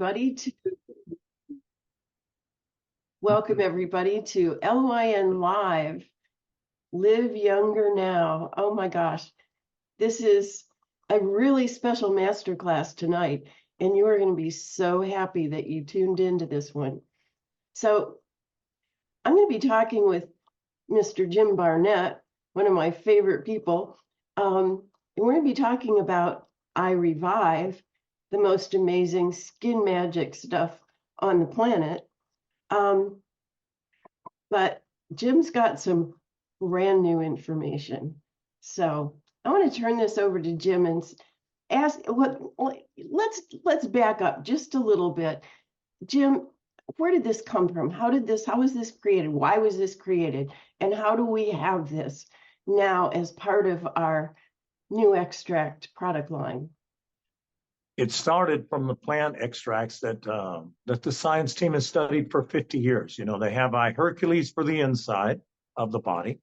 everybody to LYN Live, Live Younger Now. Oh my gosh, this is a really special masterclass tonight, and you are going to be so happy that you tuned into this one. So I'm going to be talking with Mr. Jim Barnett, one of my favorite people. And we're going to be talking about iRevive, the most amazing skin magic stuff on the planet. But Jim's got some brand new information. So I want to turn this over to Jim and ask let's back up just a little bit. Jim, where did this come from? How was this created? Why was this created? And how do we have this now as part of our new extract product line? It started from the plant extracts that the science team has studied for 50 years. You know, they have iHercules for the inside of the body.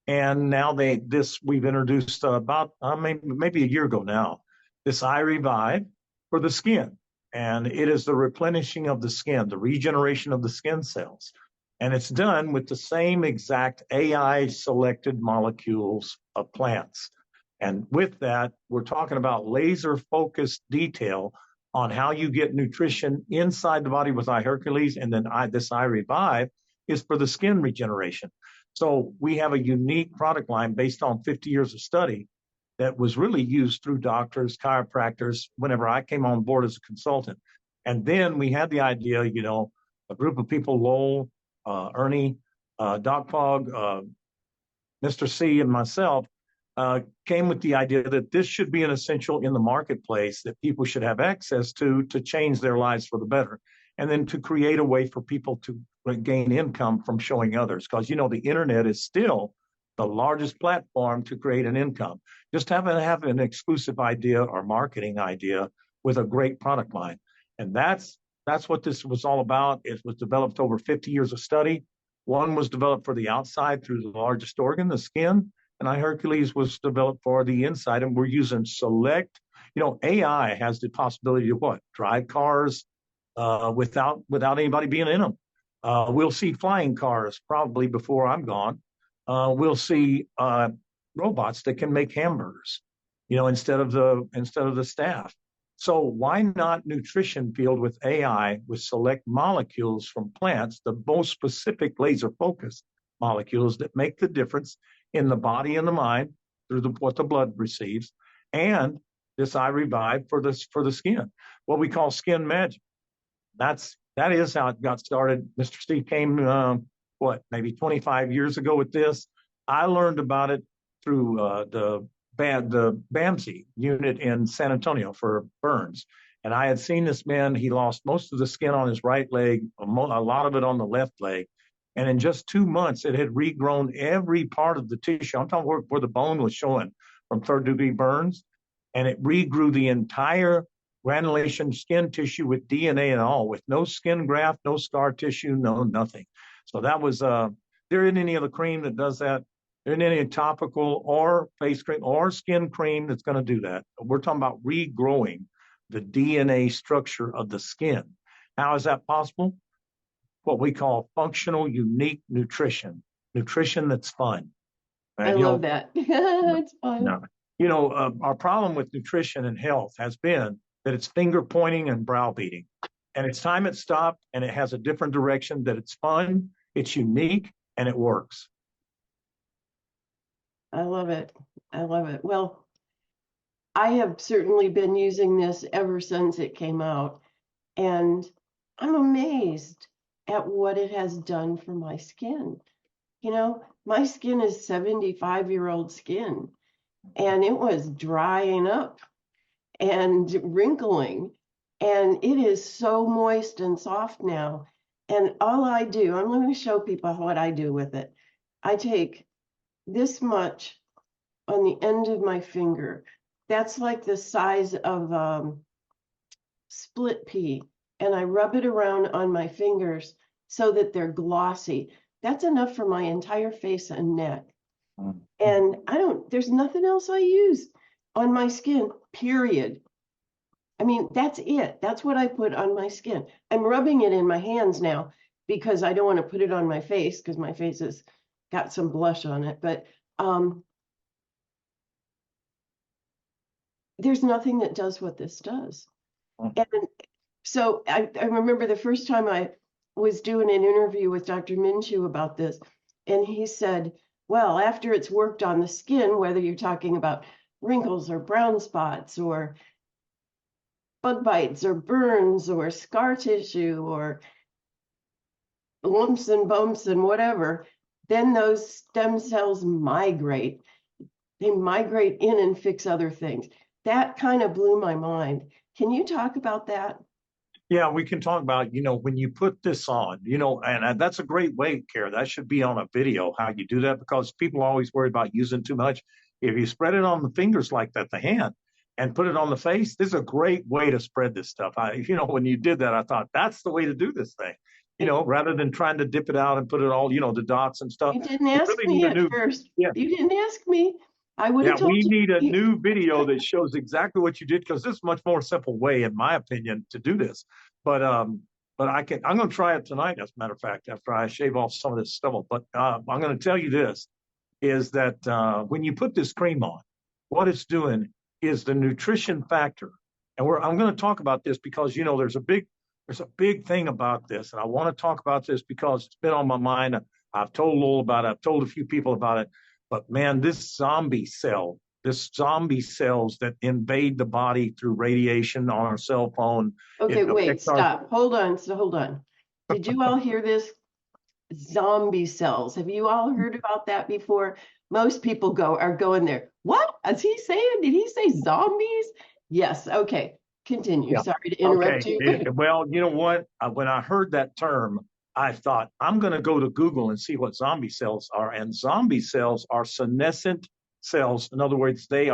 And now we've introduced about maybe a year ago now, this iRevive for the skin. And it is the replenishing of the skin, the regeneration of the skin cells. And it's done with the same exact AI selected molecules of plants. And with that, we're talking about laser focused detail on how you get nutrition inside the body with iHercules. And then this iRevive is for the skin regeneration. So we have a unique product line based on 50 years of study that was really used through doctors, chiropractors, whenever I came on board as a consultant. And then we had the idea, you know, a group of people, Lowell, Ernie, Doc Pog, Mr. C, and myself, came with the idea that this should be an essential in the marketplace that people should have access to change their lives for the better. And then to create a way for people to gain income from showing others. Because, you know, the internet is still the largest platform to create an income. Just have an exclusive idea or marketing idea with a great product line. And that's what this was all about. It was developed over 50 years of study. One was developed for the outside through the largest organ, the skin. And iHercules was developed for the inside. And we're using select, you know, AI has the possibility to what? Drive cars without anybody being in them. We'll see flying cars probably before I'm gone. We'll see robots that can make hamburgers, you know, instead of the staff. So why not nutrition field with AI with select molecules from plants, the most specific laser focused molecules that make the difference in the body and the mind through what the blood receives, and this iRevive for the skin, what we call skin magic. That is how it got started. Mr. Steve came, maybe 25 years ago with this. I learned about it through the BAMSI unit in San Antonio for burns. And I had seen this man, he lost most of the skin on his right leg, a lot of it on the left leg. And in just 2 months, it had regrown every part of the tissue. I'm talking where the bone was showing from third-degree burns. And it regrew the entire granulation skin tissue with DNA and all, with no skin graft, no scar tissue, no nothing. So that was, there isn't any other cream that does that. There isn't any topical or face cream or skin cream that's going to do that. We're talking about regrowing the DNA structure of the skin. How is that possible? What we call functional, unique nutrition that's fun. And, I love that. It's fun. No, you know, our problem with nutrition and health has been that it's finger pointing and browbeating. And it's time it stopped, and it has a different direction, that it's fun, it's unique, and it works. I love it. I love it. Well, I have certainly been using this ever since it came out, and I'm amazed at what it has done for my skin. You know, my skin is 75-year-old skin, and it was drying up and wrinkling, and it is so moist and soft now. And all I do, I'm going to show people what I do with it. I take this much on the end of my finger. That's like the size of split pea, and I rub it around on my fingers so that they're glossy. That's enough for my entire face and neck. And there's nothing else I use on my skin, period. I mean, that's it. That's what I put on my skin. I'm rubbing it in my hands now because I don't want to put it on my face because my face has got some blush on it. But there's nothing that does what this does. And so I remember the first time I was doing an interview with Dr. Minshew about this, and he said, well, after it's worked on the skin, whether you're talking about wrinkles or brown spots or bug bites or burns or scar tissue or lumps and bumps and whatever, then those stem cells migrate. They migrate in and fix other things. That kind of blew my mind. Can you talk about that? Yeah, we can talk about, when you put this on, and that's a great way, Kara. That should be on a video, how you do that, because people always worry about using too much. If you spread it on the fingers like that, the hand, and put it on the face, this is a great way to spread this stuff. When you did that, I thought that's the way to do this thing, rather than trying to dip it out and put it all, the dots and stuff. You didn't We ask really me need a at new, first. yeah. You didn't ask me. I would Yeah, have told we need a you. new video that shows exactly what you did, because this is a much more simple way, in my opinion, to do this. But I'm going to try it tonight, as a matter of fact, after I shave off some of this stubble. But I'm going to tell you this, is that when you put this cream on, what it's doing is the nutrition factor. And I'm going to talk about this because, there's a big thing about this. And I want to talk about this because it's been on my mind. I've told Lowell about it. I've told a few people about it. But man, this zombie cells that invade the body through radiation on our cell phone. Okay, wait, stop. Hold on. Did you all hear this? Zombie cells. Have you all heard about that before? Most people are going there. What is he saying? Did he say zombies? Yes. Okay. Continue. Yeah. Sorry to interrupt you. Well, you know what? When I heard that term, I thought, I'm going to go to Google and see what zombie cells are. And zombie cells are senescent cells. In other words, they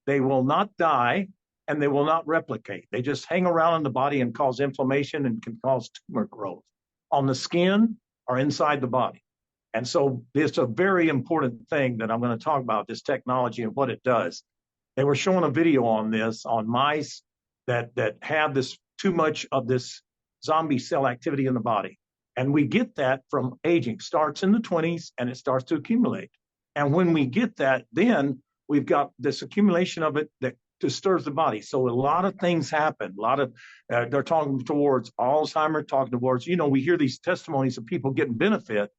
will not die and they will not replicate. They just hang around in the body and cause inflammation and can cause tumor growth on the skin or inside the body. And so it's a very important thing that I'm going to talk about, this technology and what it does. They were showing a video on this on mice that have this too much of this zombie cell activity in the body. And we get that from aging. Starts in the 20s and it starts to accumulate. And when we get that, then we've got this accumulation of it that disturbs the body. So a lot of things happen. A lot of they're talking towards Alzheimer's, talking towards, we hear these testimonies of people getting benefit.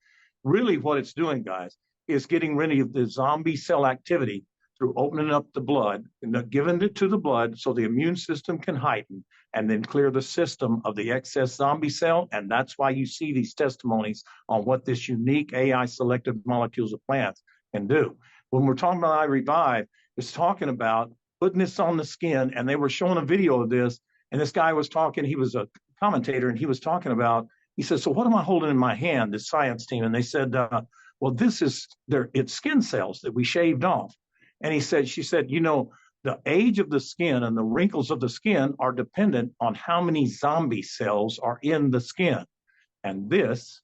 Really what it's doing, guys, is getting rid of the zombie cell activity through opening up the blood and giving it to the blood so the immune system can heighten and then clear the system of the excess zombie cell. And that's why you see these testimonies on what this unique AI selective molecules of plants can do. When we're talking about iRevive, it's talking about putting this on the skin, and they were showing a video of this, and this guy was talking, he was a commentator, and he was talking about, he said, so what am I holding in my hand, this science team? And they said, well, it's skin cells that we shaved off. And she said, the age of the skin and the wrinkles of the skin are dependent on how many zombie cells are in the skin. And this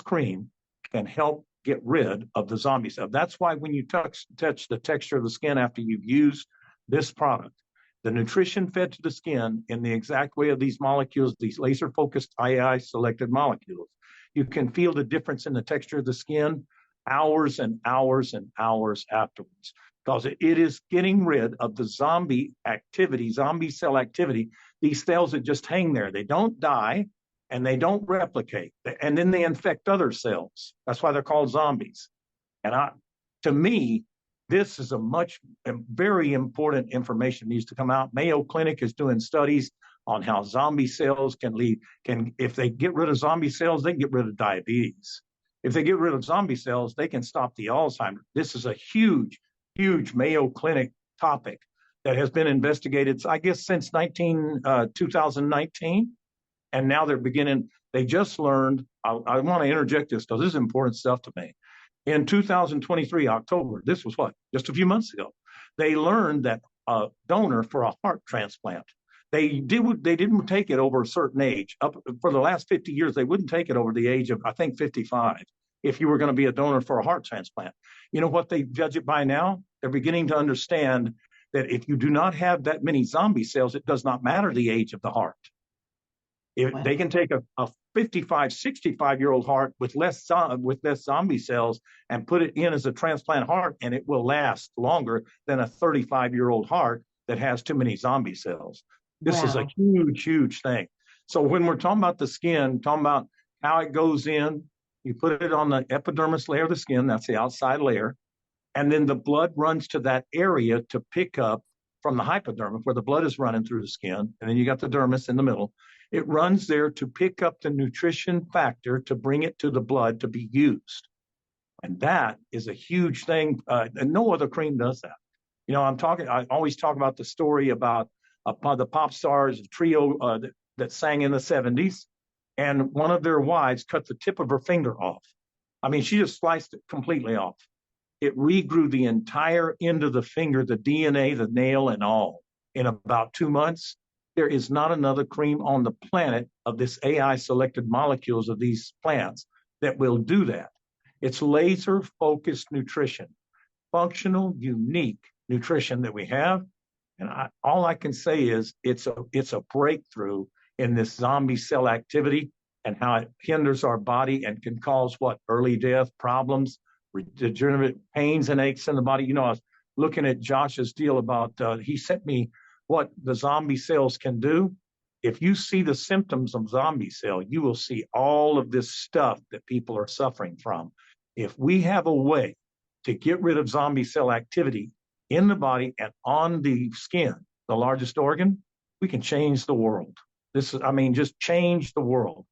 cream can help get rid of the zombie cell. That's why when you touch the texture of the skin after you've used this product, the nutrition fed to the skin in the exact way of these molecules, these laser focused AI selected molecules, you can feel the difference in the texture of the skin hours and hours and hours afterwards, because it is getting rid of the zombie cell activity, these cells that just hang there. They don't die and they don't replicate, and then they infect other cells. That's why they're called zombies. And to me, this is very important information needs to come out. Mayo Clinic is doing studies on how zombie cells if they get rid of zombie cells, they can get rid of diabetes. If they get rid of zombie cells, they can stop the Alzheimer's. This is a huge, huge Mayo Clinic topic that has been investigated, I guess, since 2019. And now they just learned, I want to interject this because this is important stuff to me. In 2023, October, this was just a few months ago, they learned that a donor for a heart transplant, they didn't take it over a certain age. For the last 50 years, they wouldn't take it over the age of, I think, 55 if you were going to be a donor for a heart transplant. You know what they judge it by now? They're beginning to understand that if you do not have that many zombie cells, it does not matter the age of the heart. If Wow. they can take a 55, 65-year-old heart with less zombie cells and put it in as a transplant heart, and it will last longer than a 35-year-old heart that has too many zombie cells. This is a Wow. huge, huge thing. So when we're talking about the skin, talking about how it goes in, you put it on the epidermis layer of the skin, that's the outside layer, and then the blood runs to that area to pick up from the hypodermis where the blood is running through the skin, and then you got the dermis in the middle. It runs there to pick up the nutrition factor to bring it to the blood to be used. And that is a huge thing. And no other cream does that. You know, I always talk about the story about the pop stars trio that sang in the 70s. And one of their wives cut the tip of her finger off. I mean, she just sliced it completely off. It regrew the entire end of the finger, the DNA, the nail, and all in about 2 months. There is not another cream on the planet of this AI selected molecules of these plants that will do that. It's laser focused nutrition, functional, unique nutrition that we have. And all I can say is it's a breakthrough in this zombie cell activity and how it hinders our body and can cause what? Early death, problems, degenerative pains and aches in the body. You know, I was looking at Josh's deal about, he sent me what the zombie cells can do. If you see the symptoms of zombie cell, you will see all of this stuff that people are suffering from. If we have a way to get rid of zombie cell activity in the body and on the skin, the largest organ, we can change the world. This is, I mean, just change the world.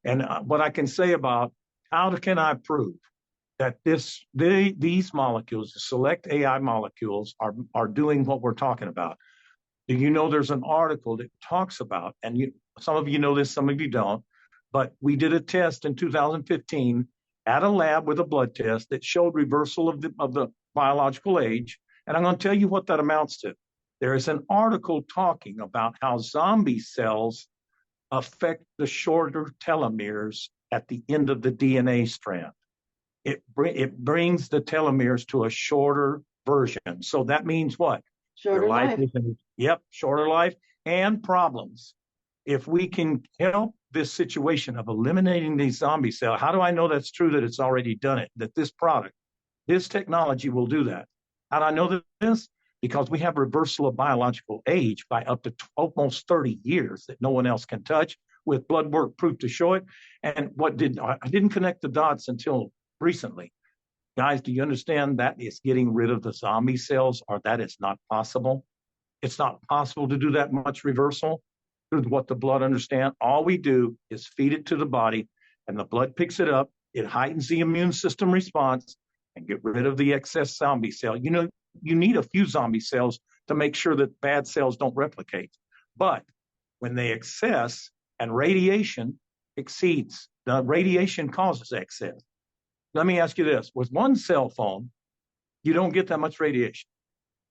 And what I can say about how can I prove that these molecules, the select AI molecules, are doing what we're talking about? Do you know there's an article that talks about, and some of you know this, some of you don't, but we did a test in 2015 at a lab with a blood test that showed reversal of the biological age. And I'm going to tell you what that amounts to. There is an article talking about how zombie cells affect the shorter telomeres at the end of the DNA strand. It brings the telomeres to a shorter version. So that means what? Your Shorter life life. is shorter life and problems. If we can help this situation of eliminating these zombie cells, how do I know that's true, that it's already done it, that this product, this technology will do that? How do I know this? Because we have reversal of biological age by up to almost 30 years that no one else can touch, with blood work proof to show it. And I didn't connect the dots until recently. Guys, do you understand that is getting rid of the zombie cells, or that is not possible? It's not possible to do that much reversal through what the blood understands. All we do is feed it to the body, and the blood picks it up. It heightens the immune system response and get rid of the excess zombie cell. You know, you need a few zombie cells to make sure that bad cells don't replicate. But when they excess and radiation exceeds, the radiation causes excess. Let me ask you this. With one cell phone, you don't get that much radiation.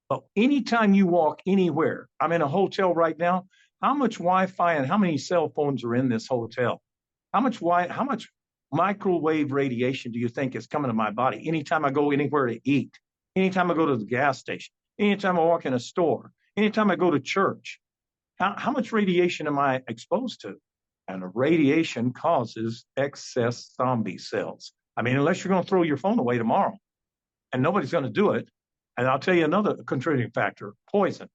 But anytime you walk anywhere, I'm in a hotel right now, how much Wi-Fi and how many cell phones are in this hotel? How much microwave radiation do you think is coming to my body anytime I go anywhere to eat, anytime I go to the gas station, anytime I walk in a store, anytime I go to church? How much radiation am I exposed to? And the radiation causes excess zombie cells. I mean, unless you're going to throw your phone away tomorrow, and nobody's going to do it. And I'll tell you another contributing factor, poison.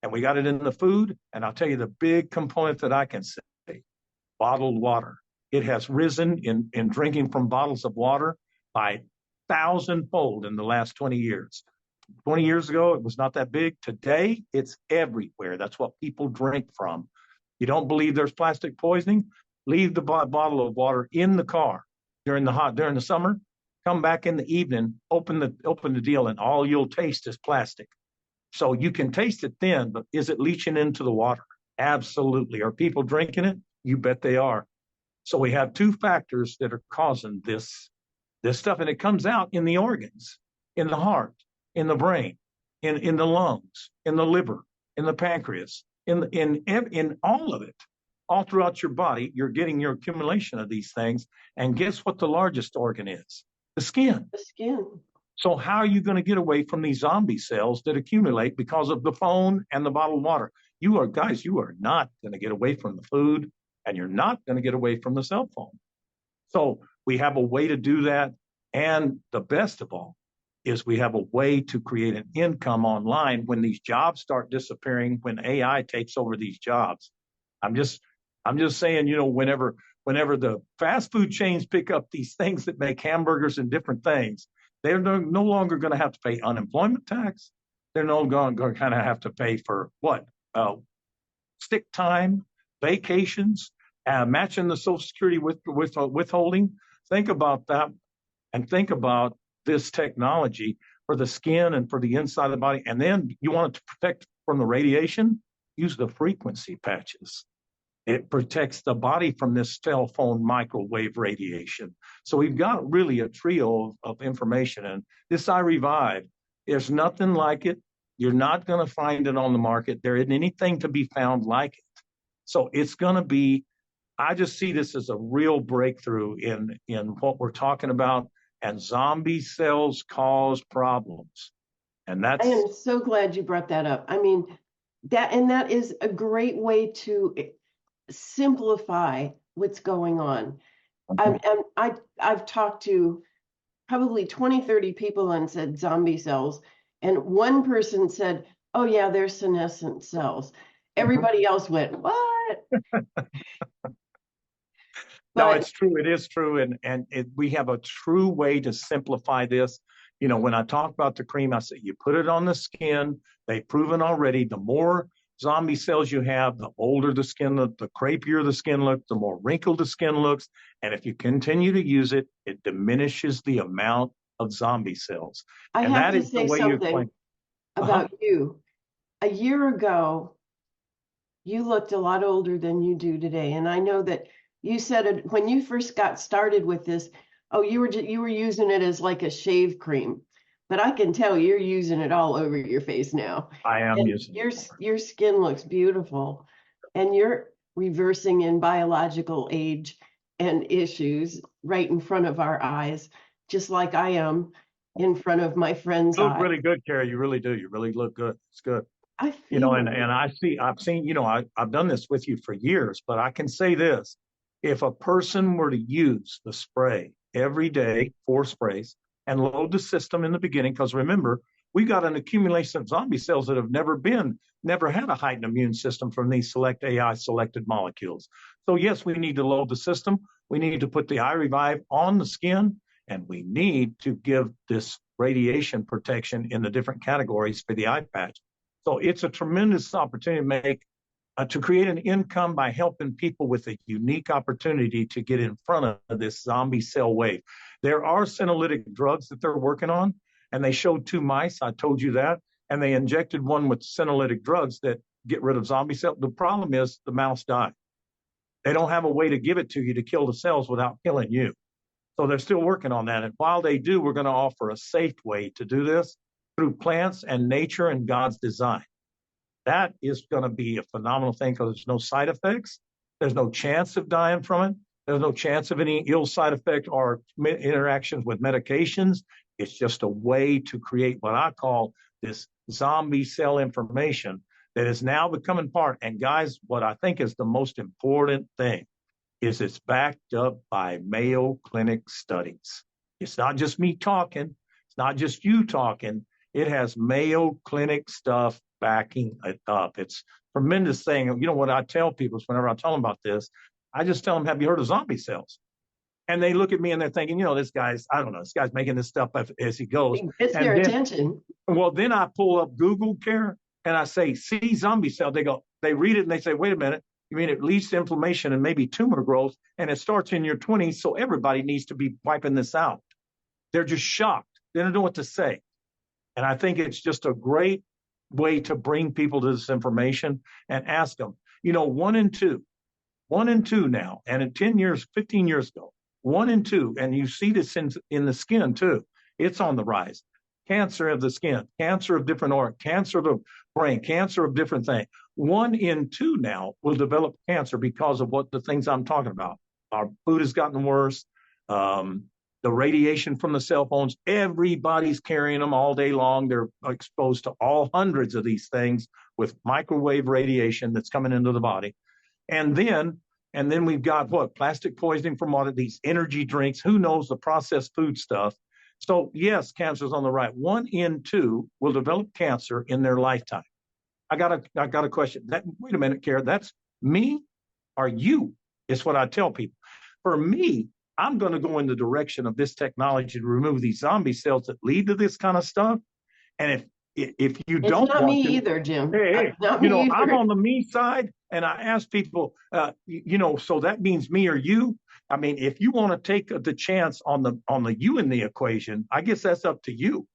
And we got it in the food. And I'll tell you the big component that I can say, bottled water. It has risen in drinking from bottles of water by 1,000-fold in the last 20 years. 20 years ago, it was not that big. Today, it's everywhere. That's what people drink from. You don't believe there's plastic poisoning? Leave the bottle of water in the car during the summer. Come back in the evening, open the deal, and all you'll taste is plastic. So you can taste it then, but is it leaching into the water? Absolutely. Are people drinking it? You bet they are. So we have two factors that are causing this stuff, and it comes out in the organs, in the heart, in the brain, in the lungs, in the liver, in the pancreas, in all of it. All throughout your body, you're getting your accumulation of these things. And guess what the largest organ is? The skin. The skin. So how are you going to get away from these zombie cells that accumulate because of the phone and the bottled water? You are not going to get away from the food, and you're not going to get away from the cell phone. So we have a way to do that. And the best of all is we have a way to create an income online when these jobs start disappearing, when AI takes over these jobs. I'm just I'm just saying, whenever the fast food chains pick up these things that make hamburgers and different things, they're no longer going to have to pay unemployment tax. They're no longer going to kind of have to pay for what? Sick time, vacations, matching the Social Security with withholding. Think about that, and think about this technology for the skin and for the inside of the body. And then you want it to protect from the radiation, use the frequency patches. It protects the body from this cell phone microwave radiation. So we've got really a trio of information. And this iRevive, there's nothing like it. You're not going to find it on the market. There isn't anything to be found like it. So it's going to be, I just see this as a real breakthrough in what we're talking about. And zombie cells cause problems. And I that's am so glad you brought that up. I mean, that is a great way to simplify what's going on. I've talked to probably 20, 30 people and said zombie cells. And one person said, oh, yeah, they're senescent cells. Everybody else went, what? no, But it's true. It is true. We have a true way to simplify this. When I talk about the cream, I say you put it on the skin. They've proven already the more zombie cells you have, the older the skin looks, the crepier the skin looks, the more wrinkled the skin looks. And if you continue to use it, it diminishes the amount of zombie cells. I And have that to is the say way you explain. something Uh-huh. about you. A year ago, you looked a lot older than you do today. And I know that you said it when you first got started with this, oh, you were using it as like a shave cream. But I can tell you're using it all over your face now. I am And using your skin looks beautiful. And you're reversing in biological age and issues right in front of our eyes, just like I am in front of my friend's You look eye. really good, Carrie. You really do. You really look good. It's good. I And feel I've seen, I've done this with you for years, but I can say this. If a person were to use the spray every day, 4 sprays, and load the system in the beginning, because remember, we got an accumulation of zombie cells that have never had a heightened immune system from these select AI selected molecules. So yes, we need to load the system. We need to put the iRevive on the skin, and we need to give this radiation protection in the different categories for the eye patch. So it's a tremendous opportunity to create an income by helping people with a unique opportunity to get in front of this zombie cell wave. There are senolytic drugs that they're working on, and they showed 2 mice. I told you that, and they injected one with senolytic drugs that get rid of zombie cells. The problem is the mouse died. They don't have a way to give it to you to kill the cells without killing you. So they're still working on that. And while they do, we're going to offer a safe way to do this through plants and nature and God's design. That is going to be a phenomenal thing because there's no side effects. There's no chance of dying from it. There's no chance of any ill side effect or interactions with medications. It's just a way to create what I call this zombie cell information that is now becoming part. And guys, what I think is the most important thing is it's backed up by Mayo Clinic studies. It's not just me talking. It's not just you talking. It has Mayo Clinic stuff backing it up. It's a tremendous thing. What I tell people is whenever I tell them about this, I just tell them, have you heard of zombie cells? And they look at me and they're thinking, I don't know, this guy's making this stuff up as he goes. it gets their And then, attention. well, then I pull up Google Care and I say, see zombie cell. They read it and they say, wait a minute. You mean it leads to inflammation and maybe tumor growth, and it starts in your 20s, so everybody needs to be wiping this out. They're just shocked. They don't know what to say. And I think it's just a great way to bring people to this information and ask them, 1 in 2 now, and in 10 years, 15 years ago, 1 in 2, and you see this in the skin too. It's on the rise. Cancer of the skin, cancer of different organs, cancer of the brain, cancer of different things. 1 in 2 now will develop cancer because of the things I'm talking about. Our food has gotten worse. The radiation from the cell phones, everybody's carrying them all day long. They're exposed to all hundreds of these things with microwave radiation that's coming into the body. And then we've got what? Plastic poisoning from all of these energy drinks. Who knows the processed food stuff? So yes, cancer's on the right. 1 in 2 will develop cancer in their lifetime. I got a question. Wait a minute, Kara. That's me or you? Is what I tell people. For me, I'm going to go in the direction of this technology to remove these zombie cells that lead to this kind of stuff. And if you It's don't not me want to, either, Jim. hey, Not me I'm either. on the me side, and I ask people, so that means me or you. I mean, if you want to take the chance on the you in the equation, I guess that's up to you.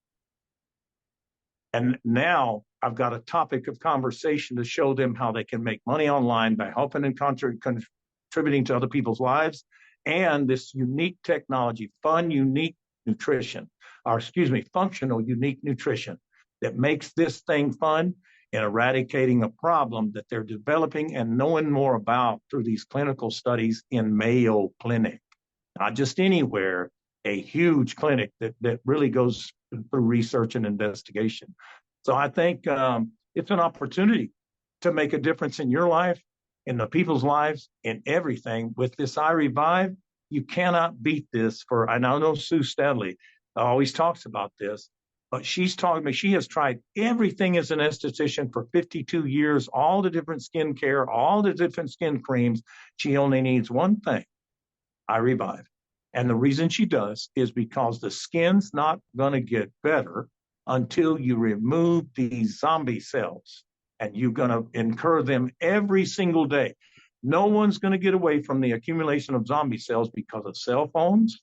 And now I've got a topic of conversation to show them how they can make money online by helping and contributing to other people's lives, and this unique technology, functional, unique nutrition that makes this thing fun in eradicating a problem that they're developing and knowing more about through these clinical studies in Mayo Clinic. Not just anywhere, a huge clinic that really goes through research and investigation. So I think it's an opportunity to make a difference in your life, in the people's lives, in everything. With this iRevive, you cannot beat this. And I know Sue Stanley always talks about this, but she's talking to me. She has tried everything as an esthetician for 52 years, all the different skin care, all the different skin creams. She only needs one thing, iRevive. And the reason she does is because the skin's not going to get better until you remove these zombie cells, and you're going to incur them every single day. No one's going to get away from the accumulation of zombie cells because of cell phones,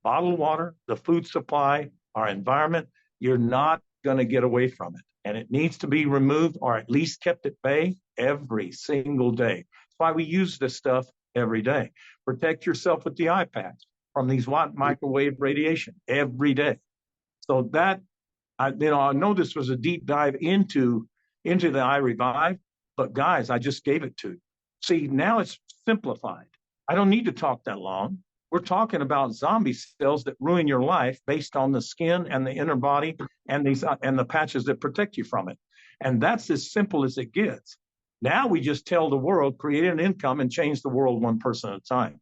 bottled water, the food supply, our environment. You're not going to get away from it. And it needs to be removed or at least kept at bay every single day. That's why we use this stuff every day. Protect yourself with the iPads from these microwave radiation every day. So that, I know this was a deep dive into the iRevive, but guys, I just gave it to you. See, now it's simplified. I don't need to talk that long. We're talking about zombie cells that ruin your life based on the skin and the inner body and the patches that protect you from it. And that's as simple as it gets. Now we just tell the world, create an income and change the world one person at a time.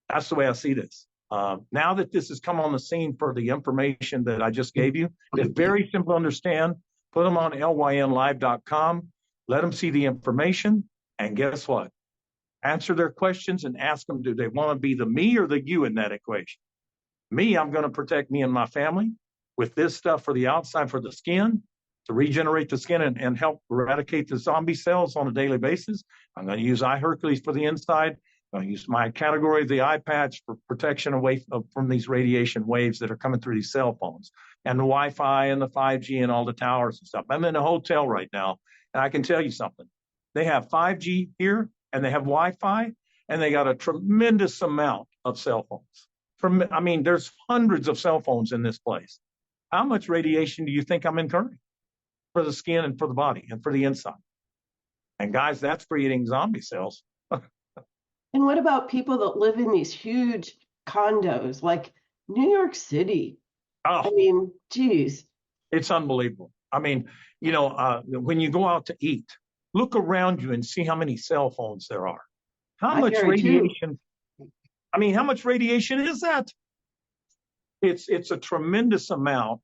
That's the way I see this. Now that this has come on the scene for the information that I just gave you, it's very simple to understand. Put them on lynlive.com, let them see the information, and guess what? Answer their questions and ask them, do they want to be the me or the you in that equation? Me, I'm going to protect me and my family with this stuff for the outside, for the skin, to regenerate the skin and help eradicate the zombie cells on a daily basis. I'm going to use iHercules for the inside. I'm going to use my category of the eye patch for protection away from these radiation waves that are coming through these cell phones and the Wi-Fi and the 5G and all the towers and stuff. I'm in a hotel right now, and I can tell you something. They have 5G here, and they have Wi-Fi, and they got a tremendous amount of cell phones. There's hundreds of cell phones in this place. How much radiation do you think I'm incurring for the skin and for the body and for the inside? And guys, that's creating zombie cells. And what about people that live in these huge condos like New York City? Oh, I mean, geez. it's unbelievable. When you go out to eat, look around you and see how many cell phones there are. How much radiation? How much radiation is that? It's a tremendous amount.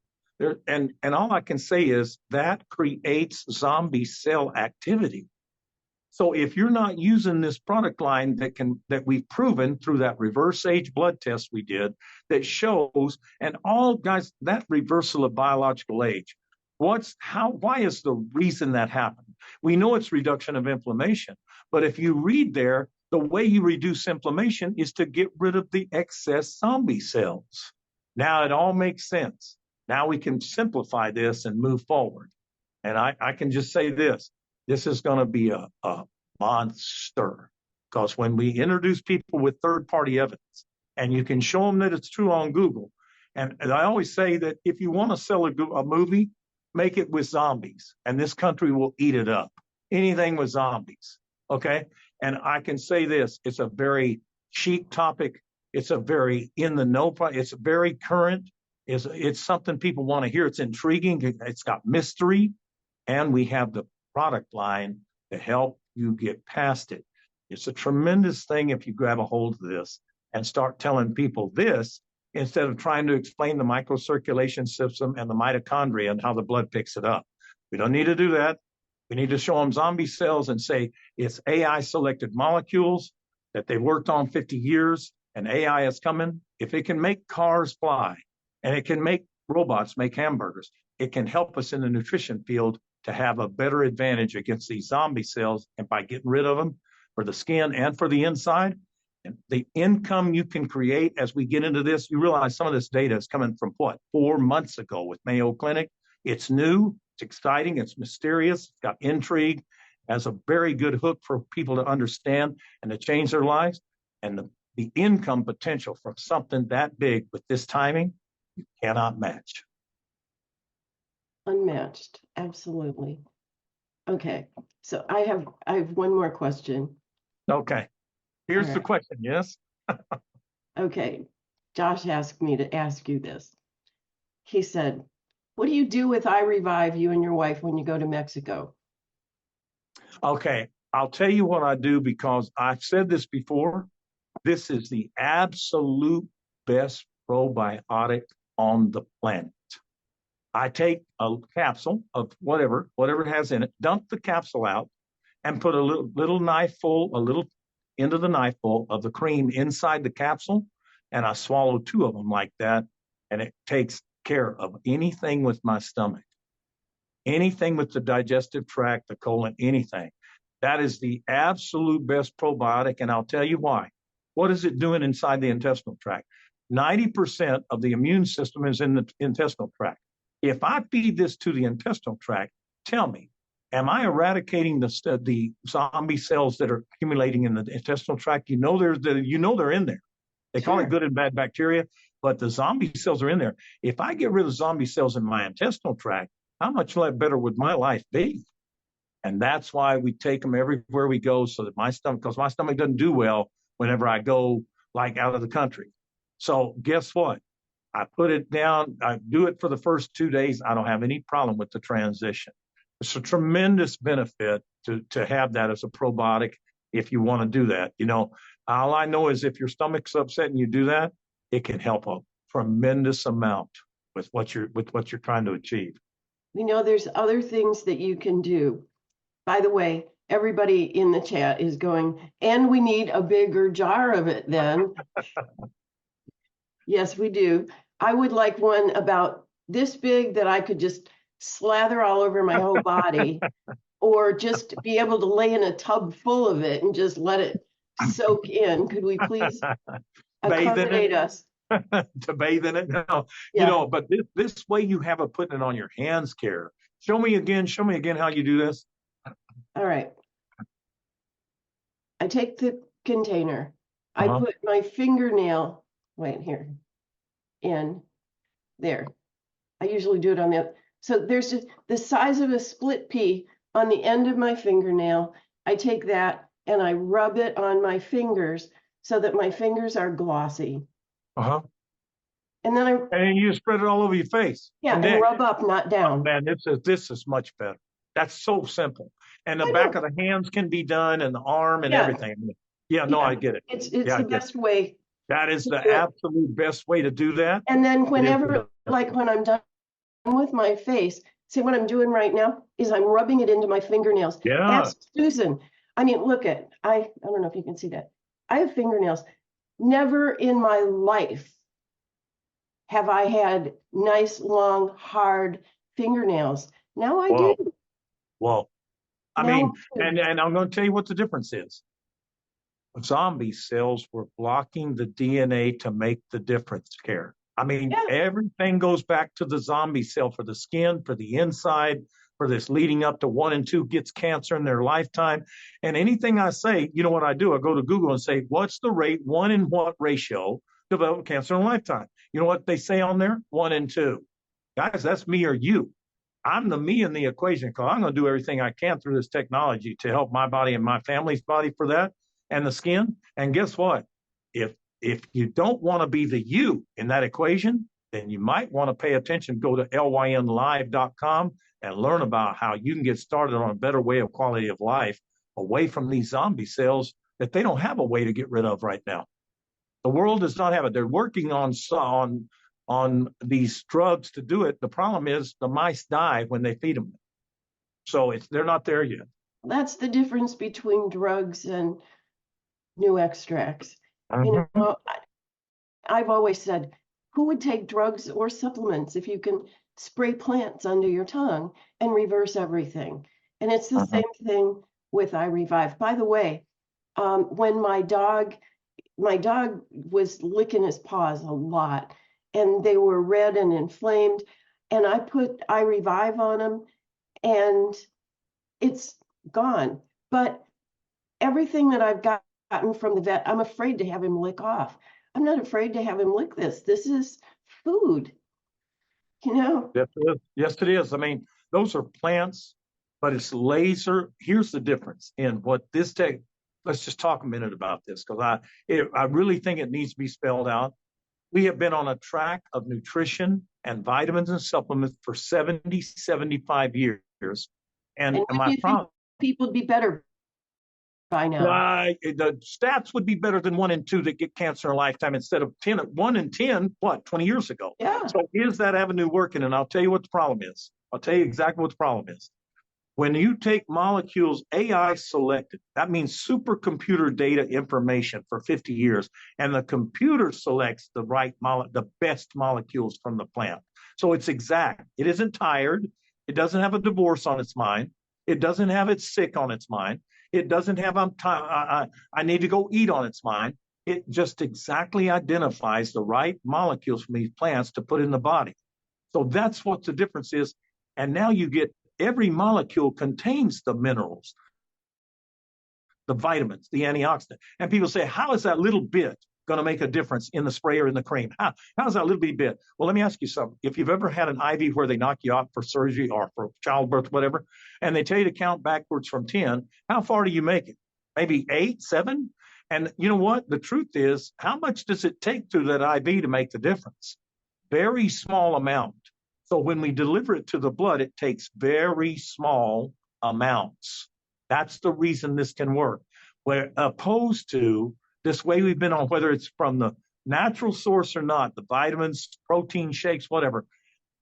And all I can say is that creates zombie cell activity. So if you're not using this product line that we've proven through that reverse age blood test we did that shows, and all guys, that reversal of biological age, why is the reason that happened? We know it's reduction of inflammation, but if you read there, the way you reduce inflammation is to get rid of the excess zombie cells. Now it all makes sense. Now we can simplify this and move forward. And I can just say this is going to be a monster, because when we introduce people with third-party evidence and you can show them that it's true on Google, and I always say that if you want to sell a movie, make it with zombies, and this country will eat it up. Anything with zombies, okay? And I can say this, it's a very chic topic. It's a very in the know. It's very current. It's something people want to hear. It's intriguing. It's got mystery, and we have the product line to help you get past it. It's a tremendous thing if you grab a hold of this and start telling people this instead of trying to explain the microcirculation system and the mitochondria and how the blood picks it up. We don't need to do that. We need to show them zombie cells and say it's AI selected molecules that they've worked on 50 years and AI is coming. If it can make cars fly and it can make robots make hamburgers, it can help us in the nutrition field to have a better advantage against these zombie cells. And by getting rid of them for the skin and for the inside, and the income you can create as we get into this, you realize some of this data is coming from what, 4 months ago with Mayo Clinic. It's new, it's exciting, it's mysterious, it's got intrigue, has a very good hook for people to understand and to change their lives. And the income potential from something that big with this timing, you cannot match. Unmatched, absolutely. Okay, so I have one more question. Okay, here's the question, yes? Okay, Josh asked me to ask you this. He said, what do you do with iRevive, you and your wife, when you go to Mexico? Okay, I'll tell you what I do because I've said this before. This is the absolute best probiotic on the planet. I take a capsule of whatever it has in it, dump the capsule out, and put a little into the knife full of the cream inside the capsule, and I swallow 2 of them like that, and it takes care of anything with my stomach, anything with the digestive tract, the colon, anything. That is the absolute best probiotic, and I'll tell you why. What is it doing inside the intestinal tract? 90% of the immune system is in the intestinal tract. If I feed this to the intestinal tract, tell me, am I eradicating the zombie cells that are accumulating in the intestinal tract? You know they're in there. They call it good and bad bacteria, but the zombie cells are in there. If I get rid of zombie cells in my intestinal tract, how much better would my life be? And that's why we take them everywhere we go, so that because my stomach doesn't do well whenever I go like out of the country. So guess what? I put it down. I do it for the first 2 days. I don't have any problem with the transition. It's a tremendous benefit to have that as a probiotic if you want to do that. All I know is if your stomach's upset and you do that, it can help a tremendous amount with what you're trying to achieve. There's other things that you can do. By the way, everybody in the chat is going, and we need a bigger jar of it then. Yes, we do. I would like one about this big that I could just slather all over my whole body, or just be able to lay in a tub full of it and just let it soak in. Could we please accommodate us? To bathe in it? No. Yeah. But this way you have it putting it on your hands, Care. Show me again how you do this. All right. I take the container. I put my fingernail, in there. I usually do it on the, so there's just the size of a split pea on the end of my fingernail. I take that and I rub it on my fingers so that my fingers are glossy. And then you spread it all over your face. Yeah, and rub up, not down. Oh, man, this is much better. That's so simple. And the back of the hands can be done, and the arm and everything. I get it. It's the best way. That is the absolute best way to do that. And then whenever, like when I'm done with my face, see what I'm doing right now is I'm rubbing it into my fingernails. Yeah. Ask Susan. I mean, look at, I don't know if you can see that. I have fingernails. Never in my life have I had nice, long, hard fingernails. Now I do. Well, and I'm going to tell you what the difference is. Zombie cells were blocking the DNA to make the difference, Care. Everything goes back to the zombie cell for the skin, for the inside, for this leading up to 1 and 2 gets cancer in their lifetime. And anything I say, you know what I do? I go to Google and say, what's the rate, 1 in what ratio develop cancer in a lifetime? You know what they say on there? 1 in 2. Guys, that's me or you. I'm the me in the equation, because I'm going to do everything I can through this technology to help my body and my family's body for that, and the skin. And guess what? If If you don't want to be the you in that equation, then you might want to pay attention. Go to lynlive.com and learn about how you can get started on a better way of quality of life away from these zombie cells that they don't have a way to get rid of right now. The world does not have it. They're working on these drugs to do it. The problem is the mice die when they feed them. So they're not there yet. That's the difference between drugs and new extracts. You Uh-huh. know, I've always said, who would take drugs or supplements if you can spray plants under your tongue and reverse everything? And it's the Uh-huh. same thing with iRevive. By the way, when my dog was licking his paws a lot, and they were red and inflamed, and I put iRevive on him, and it's gone. But everything that I've gotten from the vet, I'm afraid to have him lick off. I'm not afraid to have him lick this. This is food, you know? Yes, it is. Yes, it is. I mean, those are plants, but it's laser. Here's the difference in what this tech. Let's just talk a minute about this because I really think it needs to be spelled out. We have been on a track of nutrition and vitamins and supplements for 70, 75 years. And And my wouldn't you think problem, people would be better by now? the stats would be better than 1 in 2 that get cancer in a lifetime instead of 1 in 10, 20 years ago. Yeah. So is that avenue working? And I'll tell you what the problem is. I'll tell you exactly what the problem is. When you take molecules AI selected, that means supercomputer data information for 50 years, and the computer selects the best molecules from the plant. So it's exact. It isn't tired. It doesn't have a divorce on its mind. It doesn't have it's sick on its mind. It doesn't have I need to go eat on its mind. It just exactly identifies the right molecules from these plants to put in the body. So that's what the difference is. And now you get every molecule contains the minerals, the vitamins, the antioxidant. And people say, how is that little bit going to make a difference in the spray or in the cream? How's that little bit? Well, let me ask you something. If you've ever had an IV where they knock you out for surgery or for childbirth, whatever, and they tell you to count backwards from 10, how far do you make it? Maybe 8, 7? And you know what? The truth is, how much does it take through that IV to make the difference? Very small amount. So when we deliver it to the blood, it takes very small amounts. That's the reason this can work. Where opposed to this way we've been on, whether it's from the natural source or not, the vitamins, protein shakes, whatever.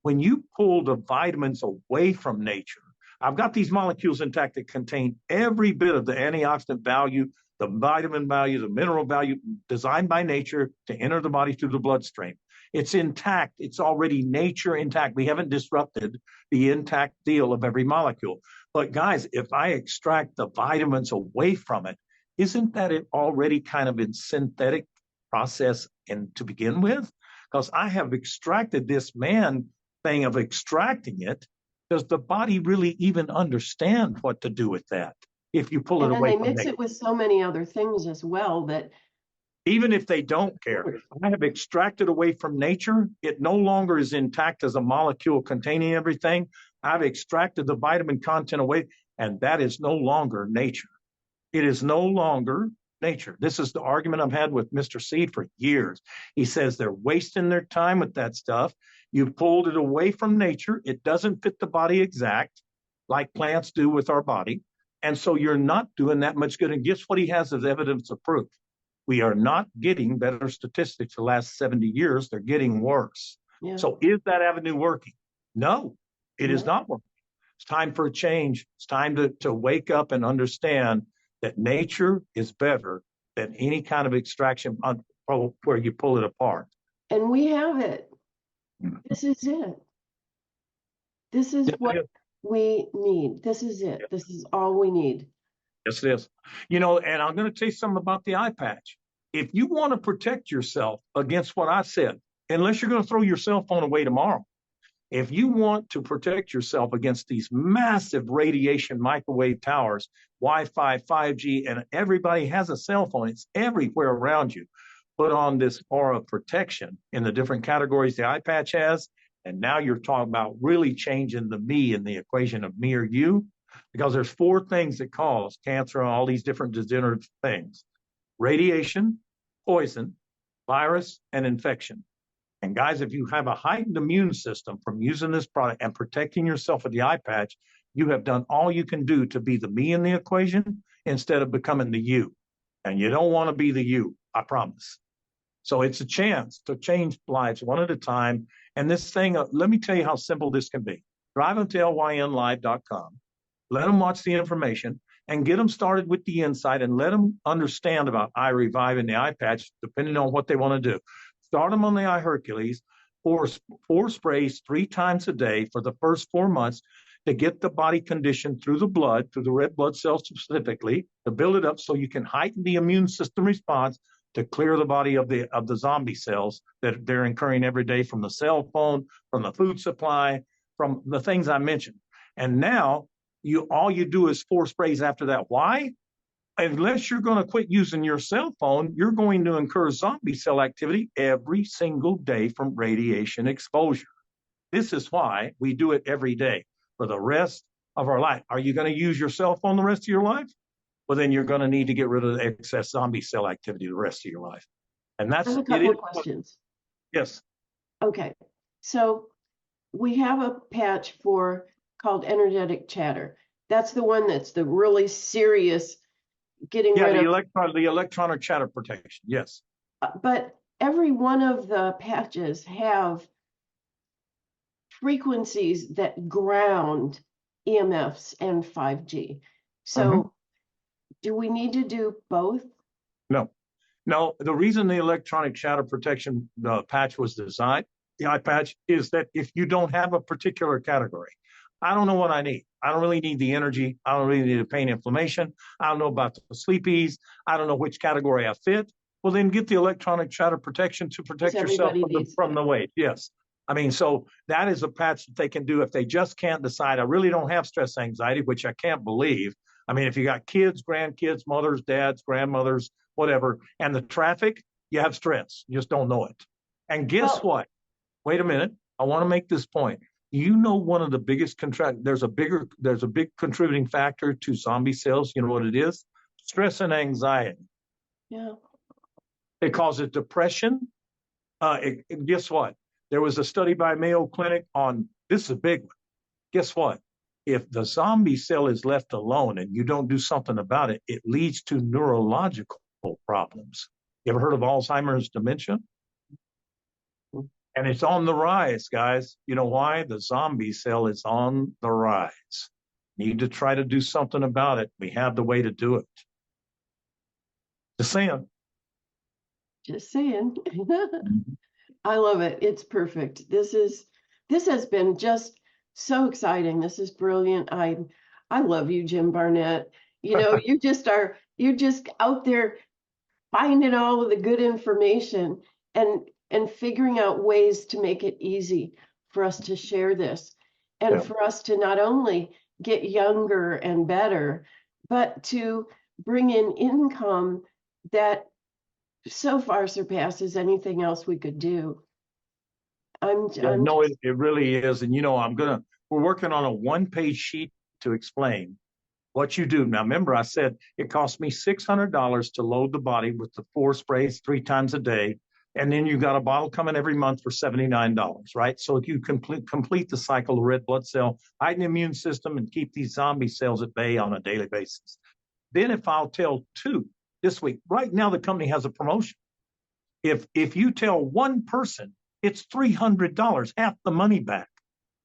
When you pull the vitamins away from nature, I've got these molecules intact that contain every bit of the antioxidant value, the vitamin value, the mineral value designed by nature to enter the body through the bloodstream. It's intact. It's already nature intact. We haven't disrupted the intact deal of every molecule. But guys, if I extract the vitamins away from it, isn't that it already kind of in synthetic process and to begin with? Because I have extracted this man thing of extracting it. Does the body really even understand what to do with that if you pull it And then away they from mix nature? it with so many other things as well that Even if they don't care, I have extracted away from nature. It no longer is intact as a molecule containing everything. I've extracted the vitamin content away, and that is no longer nature. It is no longer nature. This is the argument I've had with Mr. C for years. He says they're wasting their time with that stuff. You've pulled it away from nature. It doesn't fit the body exact like plants do with our body. And so you're not doing that much good. And guess what he has as evidence of proof? We are not getting better statistics the last 70 years. They're getting worse. yeah. So is that avenue working? No, it is No. not working. It's time for a change. It's time to wake up and understand that nature is better than any kind of extraction where you pull it apart. And we have it. This is it. This is Yes, what it is. we need. This is it. This is all we need. Yes, it is. You know, and I'm going to tell you something about the eye patch. If you want to protect yourself against what I said, unless you're going to throw your cell phone away tomorrow, if you want to protect yourself against these massive radiation microwave towers, Wi-Fi, 5G, and everybody has a cell phone, it's everywhere around you. Put on this aura of protection in the different categories the eye patch has. And now you're talking about really changing the me in the equation of me or you, because there's 4 things that cause cancer and all these different degenerative things: radiation, poison, virus, and infection. And guys, if you have a heightened immune system from using this product and protecting yourself with the eye patch, you have done all you can do to be the me in the equation instead of becoming the you. And you don't want to be the you, I promise. So it's a chance to change lives one at a time. And this thing, let me tell you how simple this can be. Drive them to lynlive.com, let them watch the information, and get them started with the insight and let them understand about iRevive and the eye patch, depending on what they want to do. Start them on the iHercules, four sprays 3 times a day for the first 4 months to get the body conditioned through the blood, through the red blood cells specifically, to build it up so you can heighten the immune system response to clear the body of the zombie cells that they're incurring every day from the cell phone, from the food supply, from the things I mentioned. And now all you do is 4 sprays after that. Why? Unless you're going to quit using your cell phone, you're going to incur zombie cell activity every single day from radiation exposure. This is why we do it every day for the rest of our life. Are you going to use your cell phone the rest of your life? Well, then you're going to need to get rid of the excess zombie cell activity the rest of your life. And I that's have a couple of questions. Yes. Okay, so we have a patch called energetic chatter. That's the one that's the really serious getting rid of. The electronic chatter protection. Yes. But every one of the patches have frequencies that ground EMFs and 5G. So do we need to do both? No. No, the reason the electronic shatter protection patch was designed, the eye patch, is that if you don't have a particular category, I don't know what I need. I don't really need the energy. I don't really need the pain inflammation. I don't know about the sleepies. I don't know which category I fit. Well, then get the electronic shatter protection to protect yourself from the weight. Yes. I mean, so that is a patch that they can do if they just can't decide. I really don't have stress anxiety, which I can't believe. I mean, if you got kids, grandkids, mothers, dads, grandmothers, whatever, and the traffic, you have stress. You just don't know it. And guess what? Wait a minute. I want to make this point. You know, one of the biggest there's a big contributing factor to zombie cells. You know what it is? Stress and anxiety. Yeah. It causes depression. Guess what? There was a study by Mayo Clinic on this is a big one. Guess what? If the zombie cell is left alone and you don't do something about it, it leads to neurological problems. You ever heard of Alzheimer's dementia? And it's on the rise, guys. You know why? The zombie cell is on the rise. Need to try to do something about it. We have the way to do it. Just saying. Just saying. I love it. It's perfect. This has been just so exciting. This is brilliant. I love you, Jim Barnett. You know, you're just out there finding all of the good information and figuring out ways to make it easy for us to share this and for us to not only get younger and better, but to bring in income that so far surpasses anything else we could do. No, it really is. And, you know, we're working on a 1-page sheet to explain what you do. Now, remember, I said it cost me $600 to load the body with the 4 sprays 3 times a day. And then you got a bottle coming every month for $79, right? So if you complete the cycle of red blood cell, heighten the immune system, and keep these zombie cells at bay on a daily basis. Then if I'll tell 2 this week, right now the company has a promotion. If you tell 1 person, it's $300, half the money back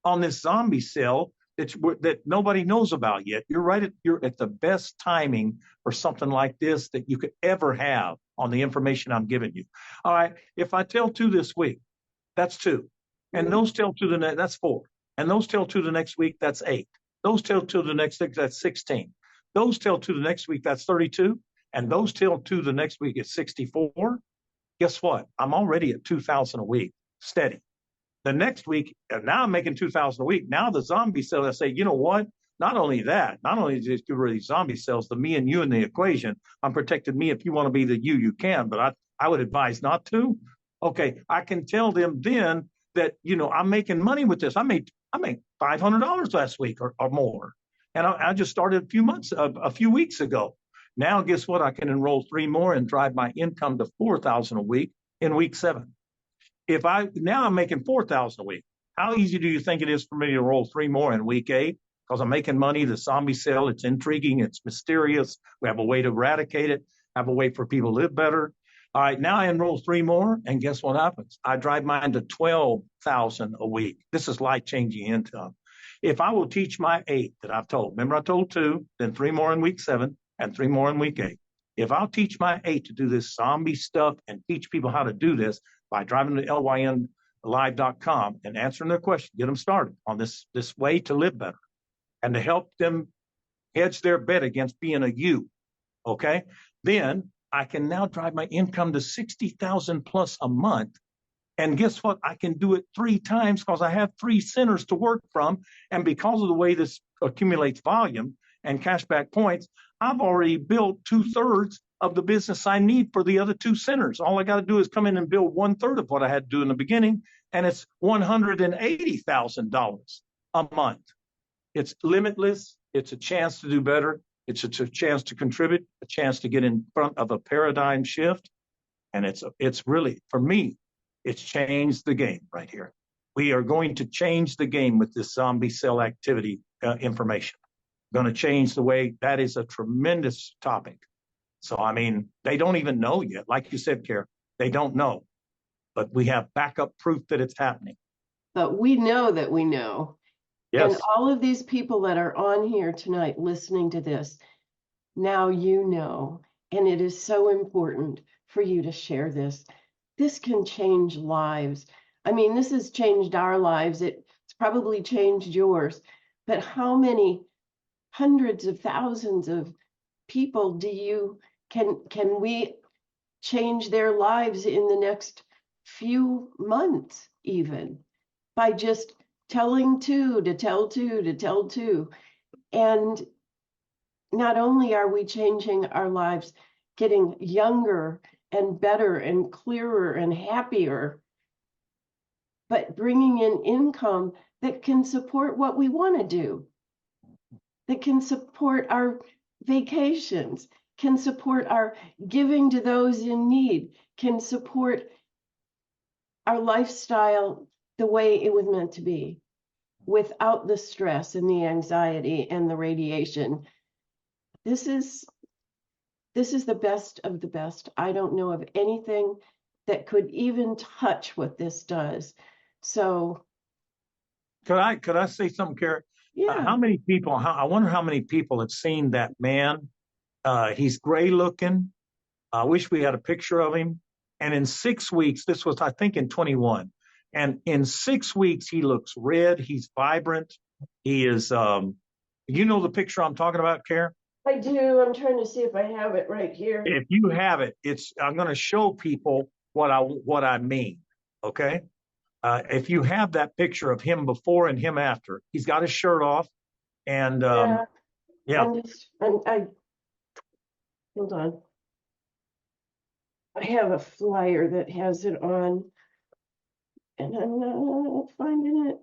on this zombie cell that nobody knows about yet. You're at the best timing for something like this that you could ever have on the information I'm giving you. All right, if I tell 2 this week, that's 2. And those tell 2 that's 4. And those tell 2 the next week, that's 8. Those tell 2 the next week, that's 16. Those tell 2 the next week, that's 32. And those tell 2 the next week, it's 64. Guess what? I'm already at 2,000 a week, steady. The next week, and now I'm making 2,000 a week. Now the zombie cells, I say, you know what? Not only just get rid of these zombie cells, the me and you in the equation, I'm protecting me. If you want to be the you can, but I would advise not to. Okay, I can tell them then that, you know, I'm making money with this. I made $500 last week or more. And I just started a few weeks ago. Now, guess what? I can enroll 3 more and drive my income to $4,000 a week in week 7. If now I'm making 4,000 a week. How easy do you think it is for me to roll 3 more in week 8? Because I'm making money, the zombie cell, it's intriguing, it's mysterious. We have a way to eradicate it, have a way for people to live better. All right, now I enroll 3 more, and guess what happens? I drive mine to 12,000 a week. This is life-changing income. If I will teach my 8 that I've told, remember I told 2, then 3 more in week 7, and 3 more in week 8. If I'll teach my 8 to do this zombie stuff and teach people how to do this by driving to lynlive.com and answering their question, get them started on this way to live better and to help them hedge their bet against being a you, okay? Then I can now drive my income to 60,000 plus a month. And guess what? I can do it 3 times because I have 3 centers to work from. And because of the way this accumulates volume and cashback points, I've already built 2/3 of the business I need for the other 2 centers. All I got to do is come in and build 1/3 of what I had to do in the beginning. And it's $180,000 a month. It's limitless. It's a chance to do better. It's a chance to contribute, a chance to get in front of a paradigm shift. And it's really, for me, it's changed the game right here. We are going to change the game with this zombie cell activity information. Going to change the way. That is a tremendous topic. So, I mean, they don't even know yet. Like you said, Kara, they don't know. But we have backup proof that it's happening. But we know that we know. Yes. And all of these people that are on here tonight listening to this, now you know. And it is so important for you to share this. This can change lives. I mean, this has changed our lives. It's probably changed yours. But how many hundreds of thousands of people can we change their lives in the next few months, even by just telling 2 to tell 2 to tell 2? And not only are we changing our lives, getting younger and better and clearer and happier, but bringing in income that can support what we want to do, that can support our vacations, can support our giving to those in need, can support our lifestyle the way it was meant to be, without the stress and the anxiety and the radiation. This is the best of the best. I don't know of anything that could even touch what this does. So could I say something, Kara? yeah. How many people? I wonder how many people have seen that man. He's gray looking. I wish we had a picture of him. And in 6 weeks, this was, I think, in 21. And in 6 weeks, he looks red. He's vibrant. He is, you know the picture I'm talking about, Kara? I do. I'm trying to see if I have it right here. If you have it, I'm going to show people what I mean. Okay. If you have that picture of him before and him after, he's got his shirt off, and yeah. Hold on. I have a flyer that has it on, and I'm not finding it.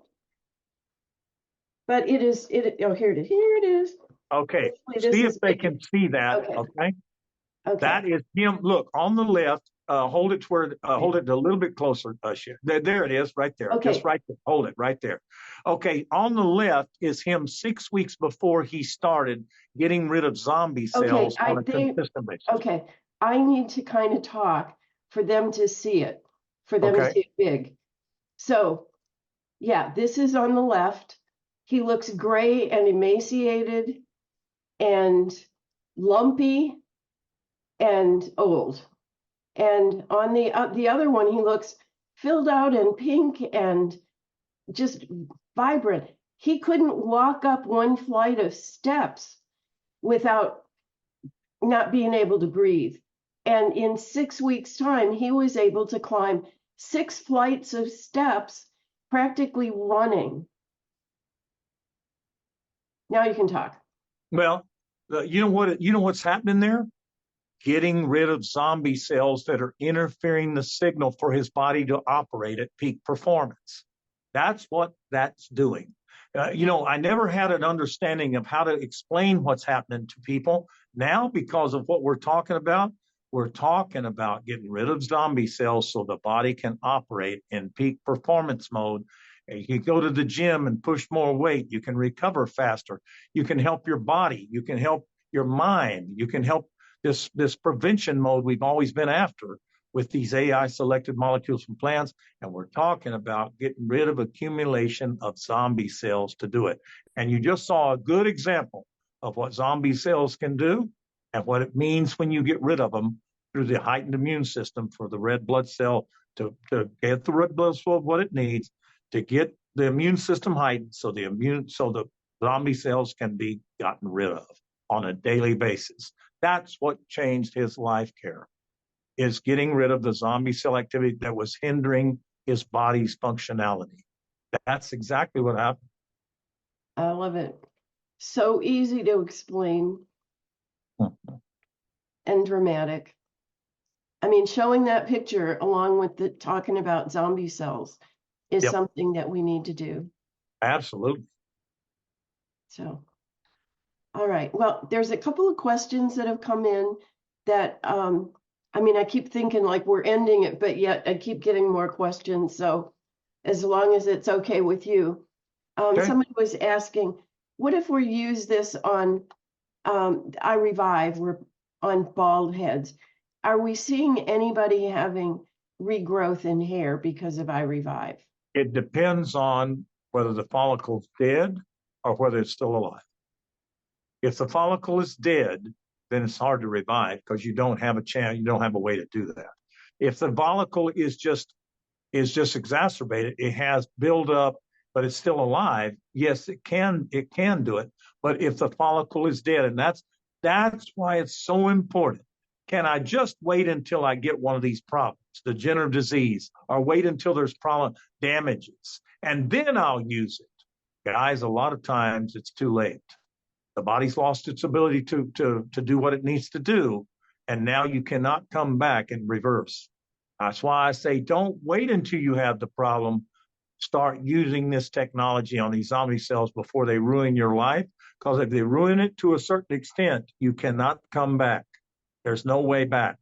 But oh, here it is. Here it is. Okay. See if they can see that. Okay. That is him. Look on the left. Hold it hold it a little bit closer. There it is, right there. Okay. Just right there. Hold it right there. Okay. On the left is him 6 weeks before he started getting rid of zombie cells on a consistent basis. Okay. I need to kind of talk for them to see it, for them to see it big. So, yeah, this is on the left. He looks gray and emaciated and lumpy and old. And on the other one, he looks filled out and pink and just vibrant. He couldn't walk up one flight of steps without not being able to breathe. And in 6 weeks' time, he was able to climb 6 flights of steps, practically running. Now you can talk. Well, you know what's happening there? Getting rid of zombie cells that are interfering the signal for his body to operate at peak performance. That's what that's doing. I never had an understanding of how to explain what's happening to people. Now, because of what we're talking about, we're talking about getting rid of zombie cells so the body can operate in peak performance mode. You can go to the gym and push more weight. You can recover faster. You can help your body. You can help your mind. You can help this prevention mode we've always been after with these AI selected molecules from plants. And we're talking about getting rid of accumulation of zombie cells to do it. And you just saw a good example of what zombie cells can do and what it means when you get rid of them through the heightened immune system for the red blood cell to get the red blood cell what it needs to get the immune system heightened so the zombie cells can be gotten rid of on a daily basis. That's what changed his life care, is getting rid of the zombie cell activity that was hindering his body's functionality. That's exactly what happened. I love it. So easy to explain and dramatic. I mean, showing that picture along with the talking about zombie cells is Yep. something that we need to do. Absolutely. So, all right. Well, there's a couple of questions that have come in that, I mean, I keep thinking like we're ending it, but yet I keep getting more questions. So as long as it's okay with you. Okay. Somebody was asking, what if we use this on iRevive, we're on bald heads? Are we seeing anybody having regrowth in hair because of iRevive? It depends on whether the follicle's dead or whether it's still alive. If the follicle is dead, then it's hard to revive because you don't have a chance, you don't have a way to do that. If the follicle is just exacerbated, it has build up, but it's still alive, yes, it can do it. But if the follicle is dead, and that's why it's so important. Can I just wait until I get one of these problems, degenerative disease, or wait until there's problem damages, and then I'll use it? Guys, a lot of times it's too late. The body's lost its ability to do what it needs to do, and now you cannot come back and reverse. That's why I say don't wait until you have the problem. Start using this technology on these zombie cells before they ruin your life, because if they ruin it to a certain extent, you cannot come back. There's no way back.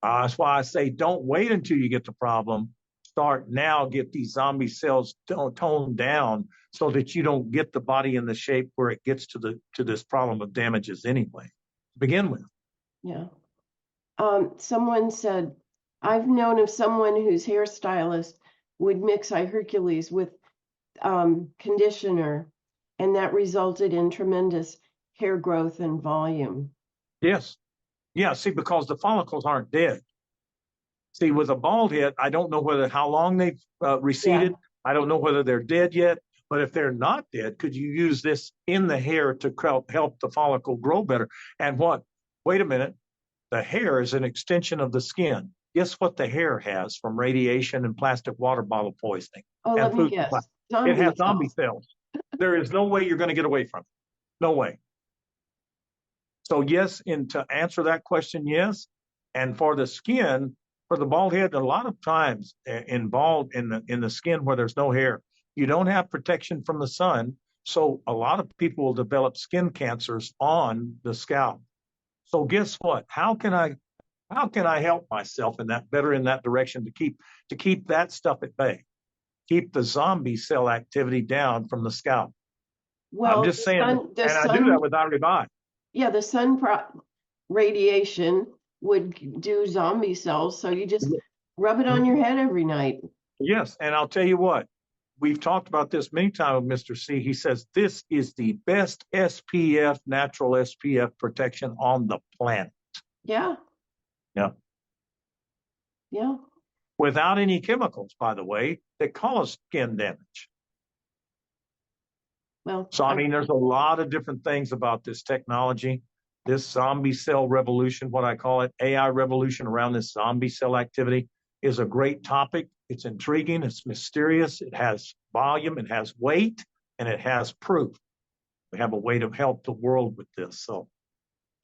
That's why I say don't wait until you get the problem. Start now, get these zombie cells toned down so that you don't get the body in the shape where it gets to this problem of damages anyway, to begin with. Yeah. Someone said, I've known of someone whose hairstylist would mix iHercules with conditioner, and that resulted in tremendous hair growth and volume. Yes. Yeah, see, because the follicles aren't dead. See, with a bald head, I don't know how long they've receded. Yeah. I don't know whether they're dead yet. But if they're not dead, could you use this in the hair to help the follicle grow better? And what? Wait a minute. The hair is an extension of the skin. Guess what the hair has from radiation and plastic water bottle poisoning? Oh, let me guess. It has zombie cells. There is no way you're going to get away from it. No way. So yes, and to answer that question, yes. And for the skin, for the bald head, a lot of times involved in the skin where there's no hair, you don't have protection from the sun. So a lot of people will develop skin cancers on the scalp. So guess what? How can I help myself in that direction to keep that stuff at bay? Keep the zombie cell activity down from the scalp. Well, I'm just saying, I do that with iRevive. Yeah, the sun radiation would do zombie cells, so you just rub it on your head every night. Yes, and I'll tell you what, we've talked about this many times with Mr. C. He says this is the best SPF, natural SPF protection on the planet. Yeah. Yeah. Yeah. Without any chemicals, by the way, that cause skin damage. Well, so I mean, there's a lot of different things about this technology, this zombie cell revolution, what I call it, AI revolution around this zombie cell activity is a great topic. It's intriguing. It's mysterious. It has volume. It has weight, and it has proof. We have a way to help the world with this. So,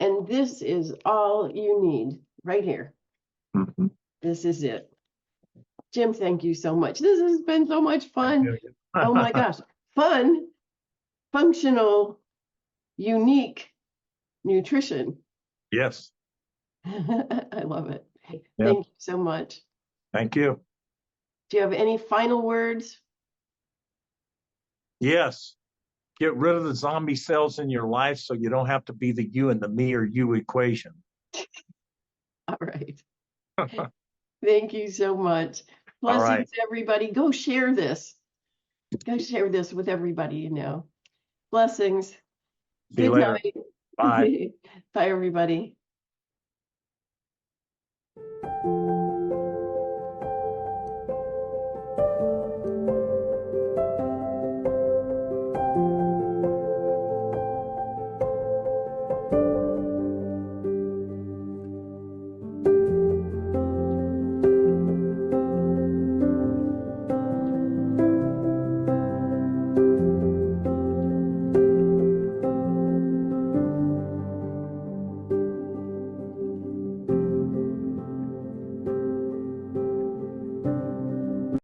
and this is all you need right here. Mm-hmm. This is it. Jim, thank you so much. This has been so much fun. Oh my gosh. Fun, functional, unique nutrition. Yes. I love it. Yep. Thank you so much. Thank you. Do you have any final words? Yes. Get rid of the zombie cells in your life so you don't have to be the you and the me or you equation. All right. Thank you so much. All right. Blessings, everybody. Go share this. Go share this with everybody you know. Blessings. See you Good later. night. Bye. Bye, everybody.